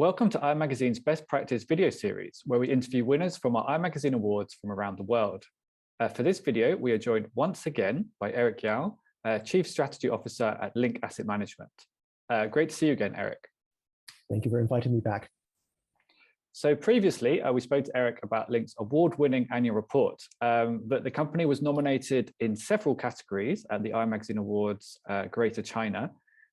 Welcome to iMagazine's Best Practice video series, where we interview winners from our iMagazine Awards from around the world. For this video, we are joined once again by Eric Yao, Chief Strategy Officer at Link Asset Management. Great to see you again, Eric. Thank you for inviting me back. So previously, we spoke to Eric about Link's award-winning annual report, but the company was nominated in several categories at the iMagazine Awards Greater China.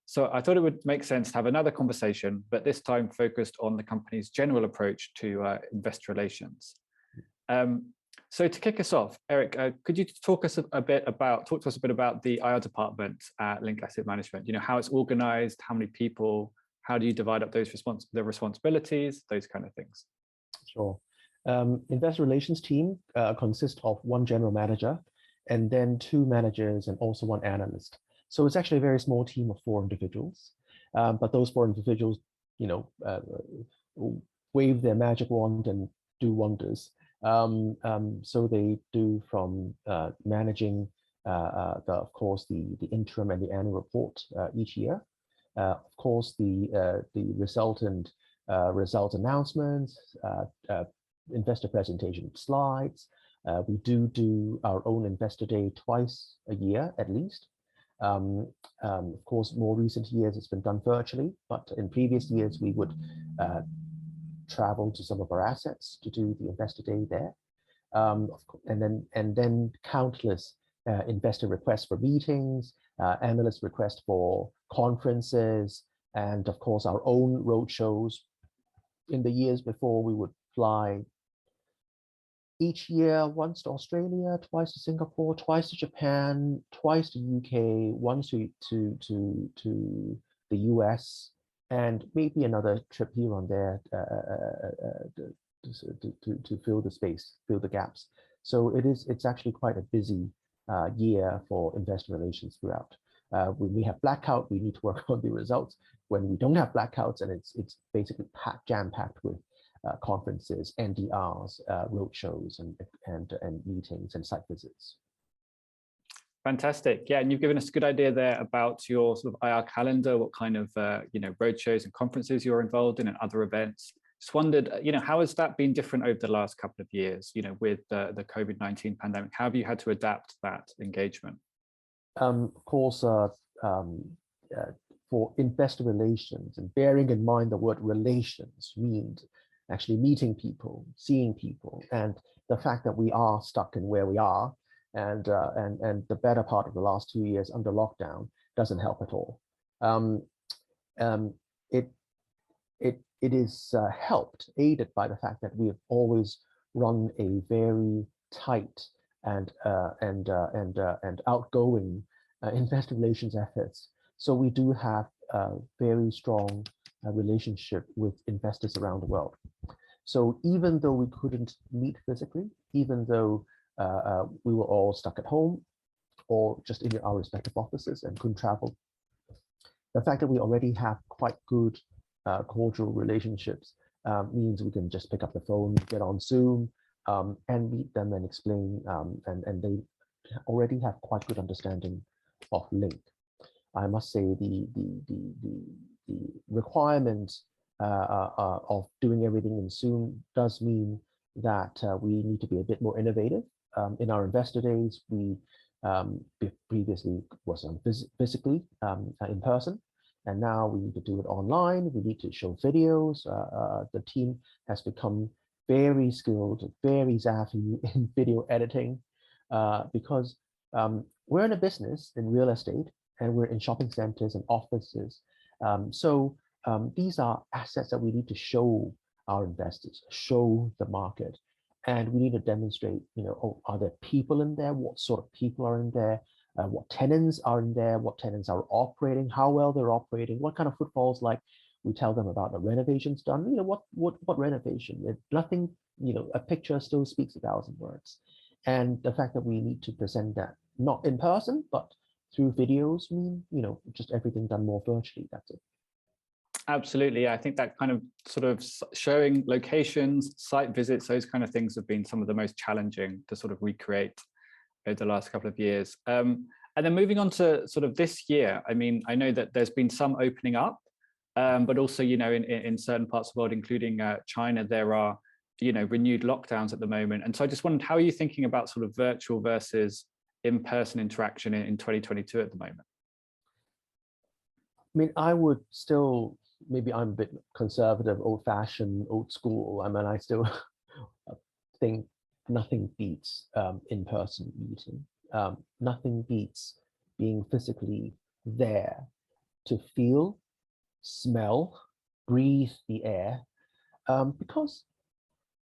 So I thought it would make sense to have another conversation, but this time focused on the company's general approach to investor relations. So to kick us off, Eric, could you talk to us a bit about the IR department at Link Asset Management? You know, how it's organized, how many people, how do you divide up those responsibilities, those kind of things? Sure. Investor relations team consists of one general manager and then two managers and also one analyst. So it's actually a very small team of 4 individuals, but those 4 individuals, wave their magic wand and do wonders. So they do from managing, of course, the interim and the annual report each year. Of course, the resultant announcements, investor presentation slides. We do our own investor day twice a year at least. Of course, more recent years it's been done virtually, but in previous years we would travel to some of our assets to do the investor day there. And then countless investor requests for meetings, analyst requests for conferences, and of course our own roadshows. In the years before, we would fly each year, once to Australia, twice to Singapore, twice to Japan, twice to UK, once to the US, and maybe another trip here and there to fill the space, fill the gaps. So it's actually quite a busy year for investor relations throughout. When we have blackout, we need to work on the results. When we don't have blackouts, and it's basically jam-packed with conferences, NDRs, roadshows, and meetings and site visits. Fantastic. Yeah, and you've given us a good idea there about your sort of IR calendar, what kind of roadshows and conferences you're involved in and other events. Just wondered, how has that been different over the last couple of years, with the COVID-19 pandemic? How have you had to adapt that engagement? Of course, for investor relations, and bearing in mind the word relations means actually meeting people, seeing people, and the fact that we are stuck in where we are, and the better part of the last 2 years under lockdown doesn't help at all. It is aided by the fact that we have always run a very tight and outgoing investor relations efforts. So we do have a very strong relationship with investors around the world. So even though we couldn't meet physically, even though we were all stuck at home or just in our respective offices and couldn't travel, the fact that we already have quite good cordial relationships means we can just pick up the phone, get on Zoom, and meet them and explain, and they already have quite good understanding of Link. I must say the requirement of doing everything in Zoom does mean that we need to be a bit more innovative. In our investor days, we previously was physically in person, and now we need to do it online. We need to show videos. The team has become very skilled, very savvy in video editing, because we're in a business in real estate, and we're in shopping centers and offices. So these are assets that we need to show our investors, show the market, and we need to demonstrate, are there people in there? What sort of people are in there? What tenants are in there? What tenants are operating? How well they're operating? What kind of footfalls? Like, we tell them about the renovations done. What renovation? If nothing, a picture still speaks 1,000 words. And the fact that we need to present that not in person, but through videos mean, just everything done more virtually. That's it. Absolutely. I think that kind of sort of showing locations, site visits, those kind of things have been some of the most challenging to sort of recreate over the last couple of years. And then moving on to sort of this year, I mean, I know that there's been some opening up, but also, in certain parts of the world, including China, there are, renewed lockdowns at the moment. And so I just wondered, how are you thinking about sort of virtual versus in-person interaction in 2022 at the moment? I mean, I would still, maybe I'm a bit conservative, old-fashioned, old school. I mean, I still think nothing beats in-person meeting. Nothing beats being physically there to feel, smell, breathe the air, because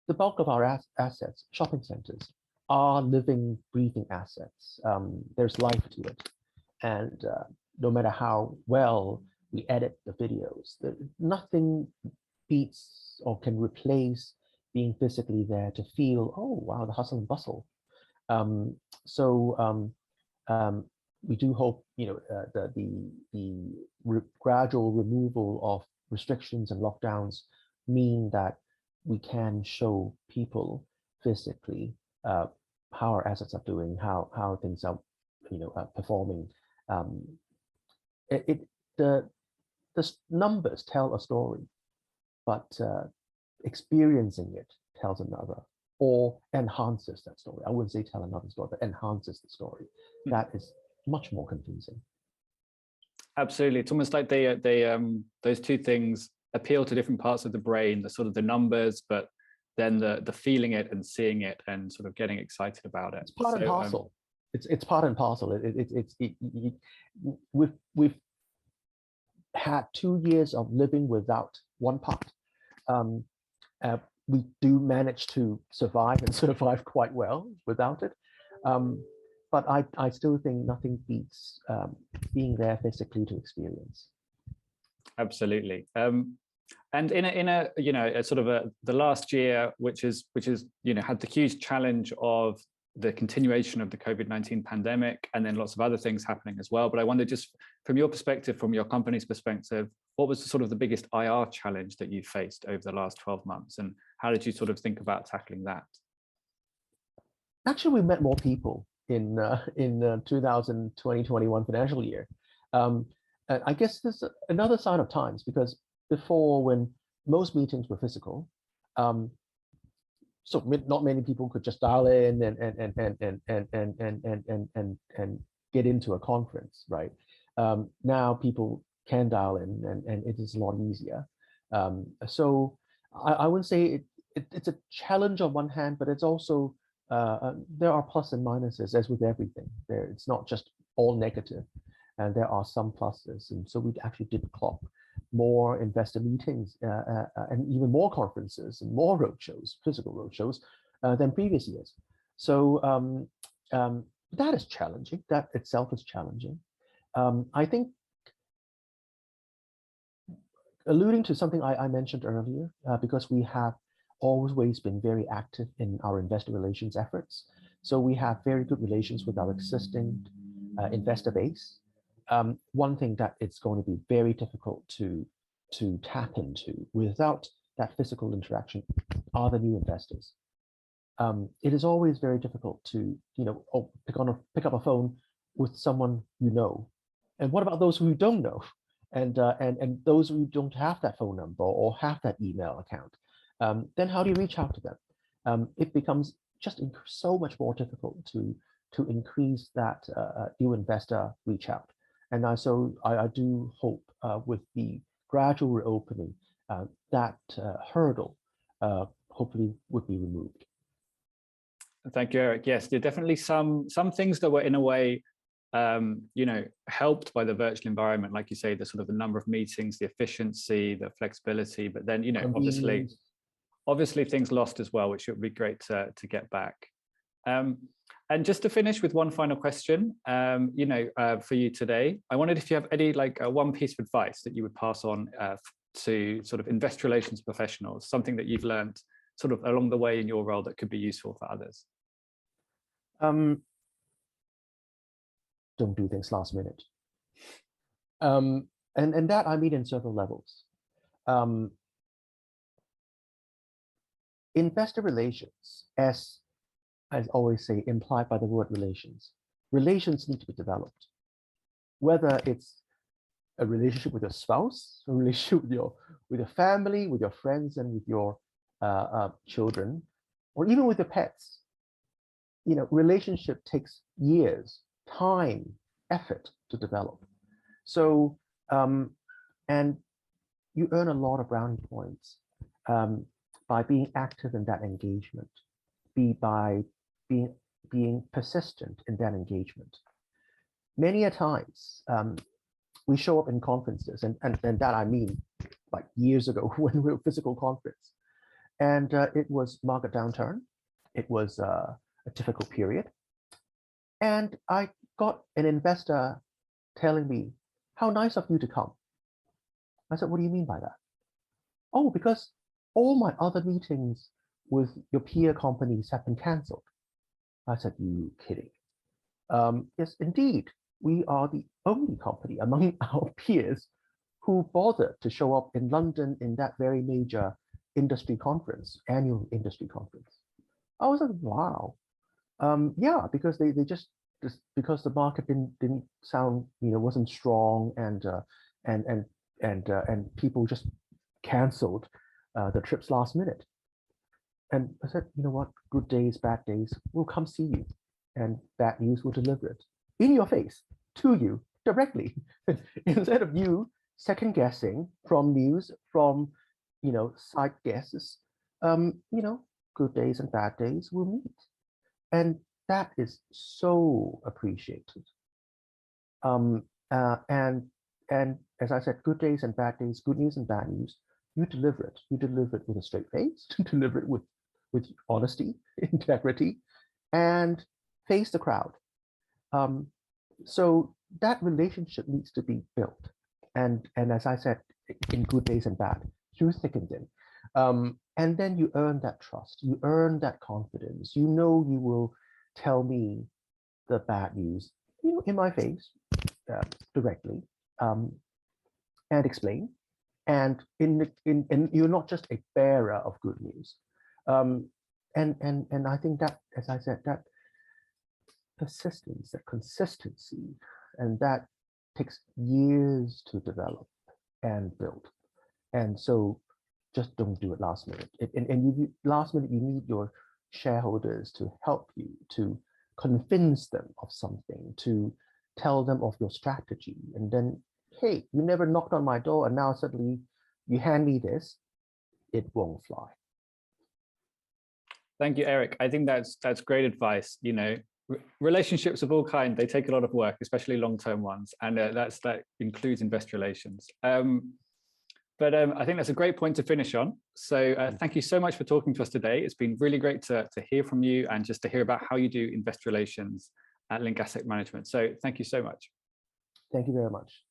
the bulk of our assets, shopping centers, are living, breathing assets. There's life to it. And no matter how well we edit the videos, nothing beats or can replace being physically there to feel, oh, wow, the hustle and bustle. We do hope, the gradual removal of restrictions and lockdowns mean that we can show people physically how our assets are doing, how things are, performing. The numbers tell a story, but experiencing it tells another, or enhances that story. I wouldn't say tell another story, but enhances the story. That is much more convincing. Absolutely. It's almost like those two things appeal to different parts of the brain, the sort of the numbers, but then the feeling it and seeing it and sort of getting excited about it. It's part and parcel. It's part and parcel. We've had 2 years of living without one part. We do manage to survive and survive quite well without it. But I still think nothing beats being there physically to experience. Absolutely. And in a a sort of the last year, which is had the huge challenge of the continuation of the COVID-19 pandemic, and then lots of other things happening as well. But I wonder, just from your perspective, from your company's perspective, what was the sort of the biggest IR challenge that you faced over the last 12 months, and how did you sort of think about tackling that? Actually, we met more people in 2020-21 financial year. And I guess this is another sign of times, because before, when most meetings were physical, so not many people could just dial in and get into a conference, right? Now people can dial in, and it is a lot easier. So I wouldn't say it's a challenge on one hand, but it's also there are plus and minuses, as with everything. It's not just all negative, and there are some pluses. And so we actually did clock more investor meetings and even more conferences and more roadshows, physical roadshows, than previous years. So that is challenging. That itself is challenging. I think, alluding to something I mentioned earlier, because we have always been very active in our investor relations efforts. So we have very good relations with our existing investor base. One thing that it's going to be very difficult to tap into without that physical interaction are the new investors. It is always very difficult to pick up a phone with someone you know, and what about those who you don't know, and those who don't have that phone number or have that email account? Then how do you reach out to them? It becomes just so much more difficult to increase that new investor reach out. And so I do hope with the gradual reopening, that hurdle hopefully would be removed. Thank you, Eric. Yes, there are definitely some things that were in a way, helped by the virtual environment, like you say, the sort of the number of meetings, the efficiency, the flexibility. But then, obviously things lost as well, which would be great to get back. And just to finish with one final question, for you today, I wondered if you have any one piece of advice that you would pass on to sort of investor relations professionals, something that you've learned sort of along the way in your role that could be useful for others. Don't do things last minute. And that I mean in several levels. Investor relations, as I always say, implied by the word relations. Relations need to be developed. Whether it's a relationship with your spouse, a relationship with your family, with your friends, and with your children, or even with your pets. Relationship takes years, time, effort to develop. So, and you earn a lot of brownie points by being active in that engagement, by being persistent in that engagement. Many a times, we show up in conferences, and that I mean like years ago when we were physical conference, and it was market downturn. It was a difficult period, and I got an investor telling me, "How nice of you to come." I said, "What do you mean by that?" "Oh, because all my other meetings with your peer companies have been cancelled." I said, "You kidding?" Yes, indeed. We are the only company among our peers who bothered to show up in London in that very major industry conference, annual industry conference. I was like, wow. Yeah, because they just because the market didn't sound, wasn't strong, and people just canceled the trips last minute. And I said, you know what, good days, bad days, we'll come see you, and bad news will deliver it in your face to you directly, instead of you second guessing from news, from side guesses. Good days and bad days will meet, and that is so appreciated. And as I said, good days and bad days, good news and bad news, you deliver it. You deliver it with a straight face. You deliver it with honesty, integrity, and face the crowd. So that relationship needs to be built. And as I said, in good days and bad, through thick and thin. And then you earn that trust. You earn that confidence. You will tell me the bad news, in my face, directly, and explain. And you're not just a bearer of good news. And I think that, as I said, that persistence, that consistency, and that takes years to develop and build. And so just don't do it last minute. And last minute, you need your shareholders to help you, to convince them of something, to tell them of your strategy. And then, hey, you never knocked on my door, and now suddenly you hand me this. It won't fly. Thank you, Eric. I think that's great advice. Relationships of all kinds, they take a lot of work, especially long-term ones, and that includes investor relations. But I think that's a great point to finish on. So thank you so much for talking to us today. It's been really great to hear from you, and just to hear about how you do investor relations at Link Asset Management. So thank you so much. Thank you very much.